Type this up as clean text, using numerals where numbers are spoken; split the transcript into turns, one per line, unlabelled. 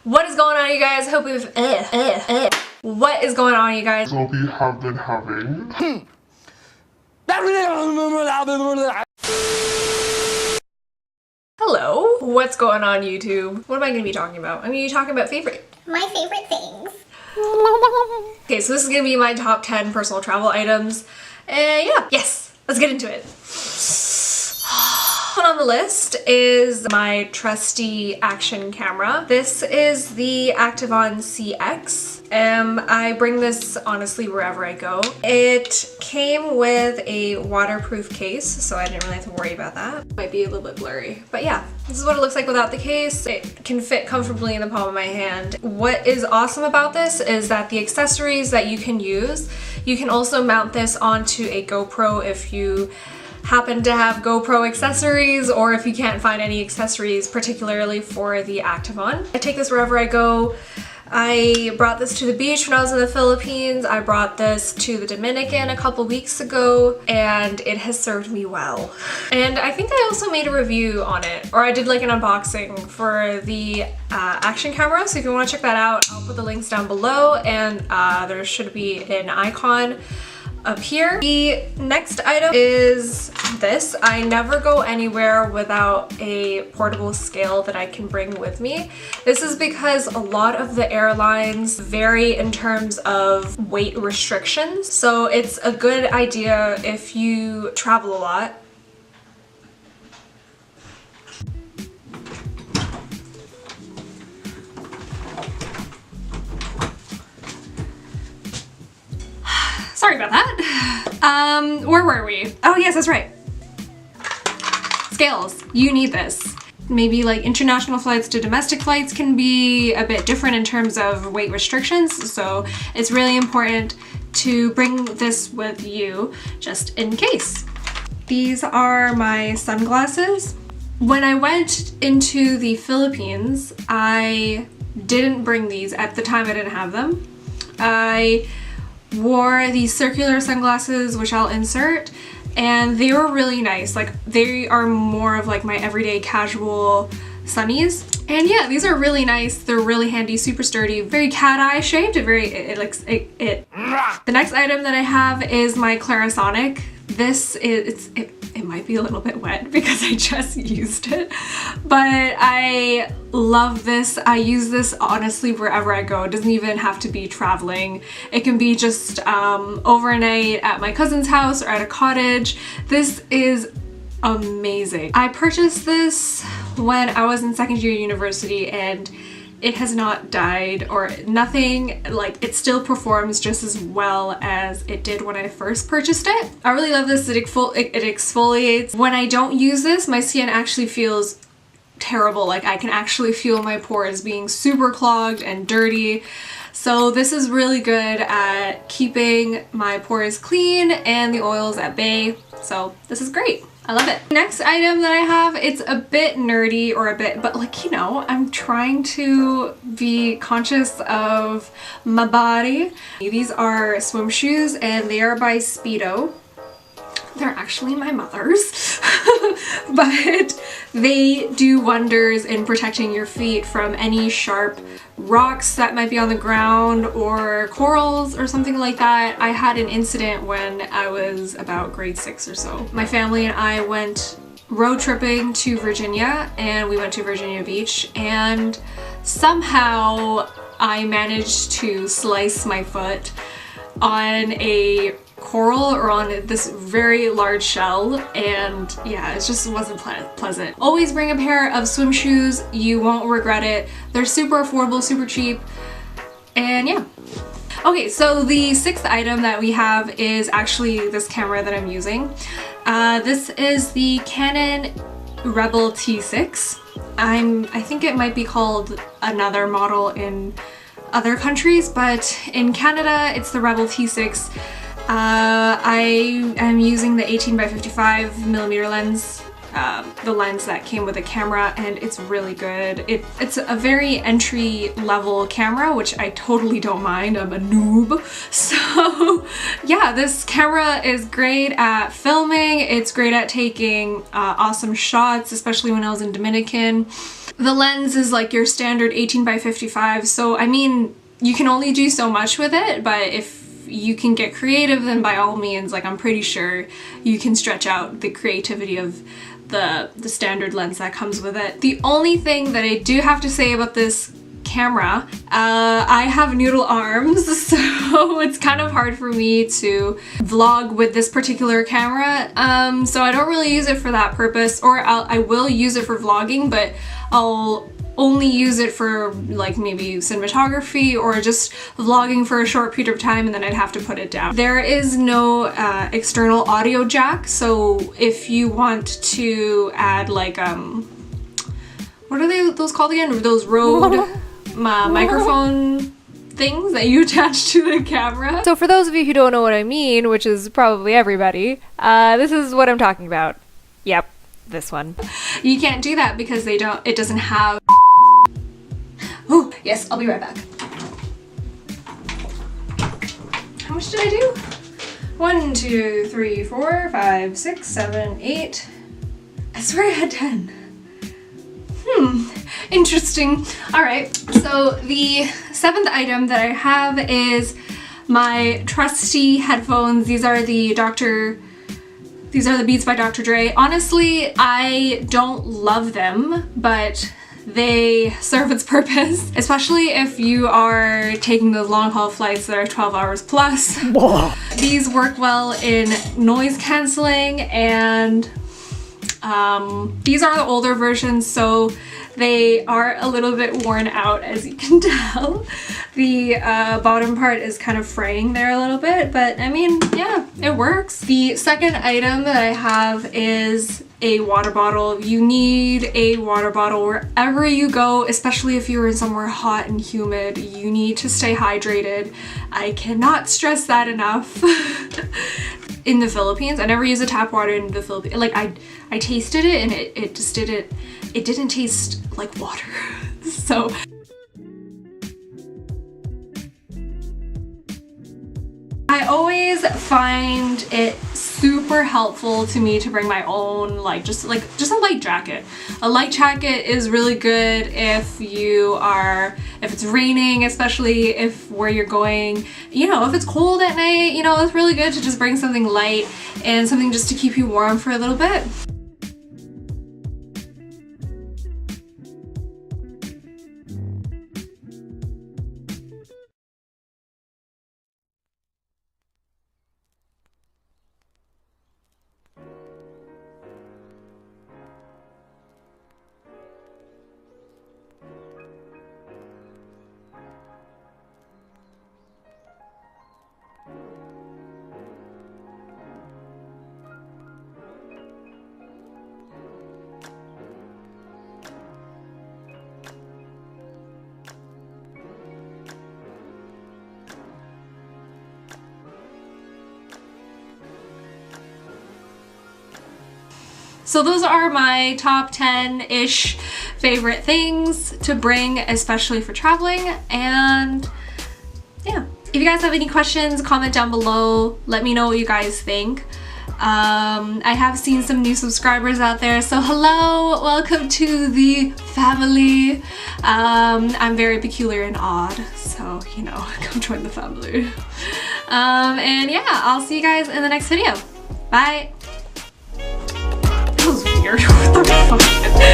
What is going on, you guys? Hope you've What is going on, you guys?
Hope you have been having.
Hello. What's going on, YouTube? What am I going to be talking about? I'm going to be talking about
my favorite things.
Okay, so this is going to be my top 10 personal travel items. And yeah, yes, let's get into it. One on the list is my trusty action camera. This is the ACTIVEON CX. I bring this honestly wherever I go. It came with a waterproof case, so I didn't really have to worry about that. Might be a little bit blurry, but yeah, this is what it looks like without the case. It can fit comfortably in the palm of my hand. What is awesome about this is that the accessories that you can use, you can also mount this onto a GoPro if you happen to have GoPro accessories, or if you can't find any accessories particularly for the ACTIVEON. I take this wherever I go. I brought this to the beach when I was in the Philippines. I brought this to the Dominican a couple weeks ago, and it has served me well. And I think I also made a review on it, or I did like an unboxing for the action camera, so if you want to check that out, I'll put the links down below, and there should be an icon up here. The next item is this. I never go anywhere without a portable scale that I can bring with me. This is because a lot of the airlines vary in terms of weight restrictions, so it's a good idea if you travel a lot. Sorry about that. Where were we? Oh yes, that's right. Scales. You need this. Maybe like international flights to domestic flights can be a bit different in terms of weight restrictions, so it's really important to bring this with you just in case. These are my sunglasses. When I went into the Philippines, I didn't bring these. At the time I didn't have them. I wore these circular sunglasses, which I'll insert, and they were really nice. Like, they are more of like my everyday casual sunnies. And yeah, these are really nice. They're really handy, super sturdy, very cat eye shaped. The next item that I have is my Clarisonic. This is, it might be a little bit wet because I just used it, but I love this. I use this honestly wherever I go. It doesn't even have to be traveling. It can be just overnight at my cousin's house or at a cottage. This is amazing. I purchased this when I was in second year university, and it has not died or nothing. Like, it still performs just as well as it did when I first purchased it. I really love this. It exfoliates. When I don't use this, my skin actually feels terrible. Like, I can actually feel my pores being super clogged and dirty. So this is really good at keeping my pores clean and the oils at bay. So this is great. I love it. Next item that I have, it's a bit nerdy but like, you know, I'm trying to be conscious of my body. These are swim shoes, and they are by Speedo. They're actually my mother's, but they do wonders in protecting your feet from any sharp rocks that might be on the ground or corals or something like that. I had an incident when I was about grade 6 or so. My family and I went road tripping to Virginia, and we went to Virginia Beach, and somehow I managed to slice my foot on a coral or on this very large shell, and yeah, it just wasn't pleasant. Always bring a pair of swim shoes. You won't regret it. They're super affordable, super cheap, and yeah. Okay, so the sixth item that we have is actually this camera that I'm using. This is the Canon Rebel T6. I think it might be called another model in other countries, but in Canada it's the Rebel T6. I am using the 18 by 55 millimeter lens. the lens that came with the camera, and it's really good. It's a very entry level camera, which I totally don't mind. I'm a noob. So yeah, this camera is great at filming. It's great at taking awesome shots, especially when I was in Dominican. The lens is like your standard 18x55, so I mean, you can only do so much with it, but if you can get creative, then by all means, like, I'm pretty sure you can stretch out the creativity of the standard lens that comes with it. The only thing that I do have to say about this camera, I have noodle arms, so it's kind of hard for me to vlog with this particular camera, so I don't really use it for that purpose, or I will use it for vlogging, but I'll only use it for like maybe cinematography or just vlogging for a short period of time, and then I'd have to put it down. There is no external audio jack, so if you want to add like what are those called again? Those Rode microphone things that you attach to the camera. So for those of you who don't know what I mean, which is probably everybody, this is what I'm talking about. Yep, this one. You can't do that because it doesn't have. Oh, yes, I'll be right back. How much did I do? 1, 2, 3, 4, 5, 6, 7, 8. I swear I had 10. Interesting. All right, so the 7th item that I have is my trusty headphones. These are the Beats by Dr. Dre. Honestly, I don't love them, but they serve its purpose, especially if you are taking those long haul flights that are 12 hours plus. Whoa. These work well in noise canceling, and these are the older versions, so they are a little bit worn out, as you can tell. The bottom part is kind of fraying there a little bit, but I mean, yeah, it works. The second item that I have is a water bottle. You need a water bottle wherever you go, especially if you're in somewhere hot and humid. You need to stay hydrated. I cannot stress that enough. In the Philippines, I never use a tap water in the Philippines. Like, I tasted it and it just didn't taste like water. So I always find it super helpful to me to bring my own, just a light jacket. A light jacket is really good if it's raining, especially if where you're going, if it's cold at night, it's really good to just bring something light and something just to keep you warm for a little bit. So those are my top 10-ish favorite things to bring, especially for traveling. And yeah, if you guys have any questions, comment down below. Let me know what you guys think. I have seen some new subscribers out there, so hello, welcome to the family. I'm very peculiar and odd, so come join the family. And yeah, I'll see you guys in the next video. Bye. That was weird. What the fuck?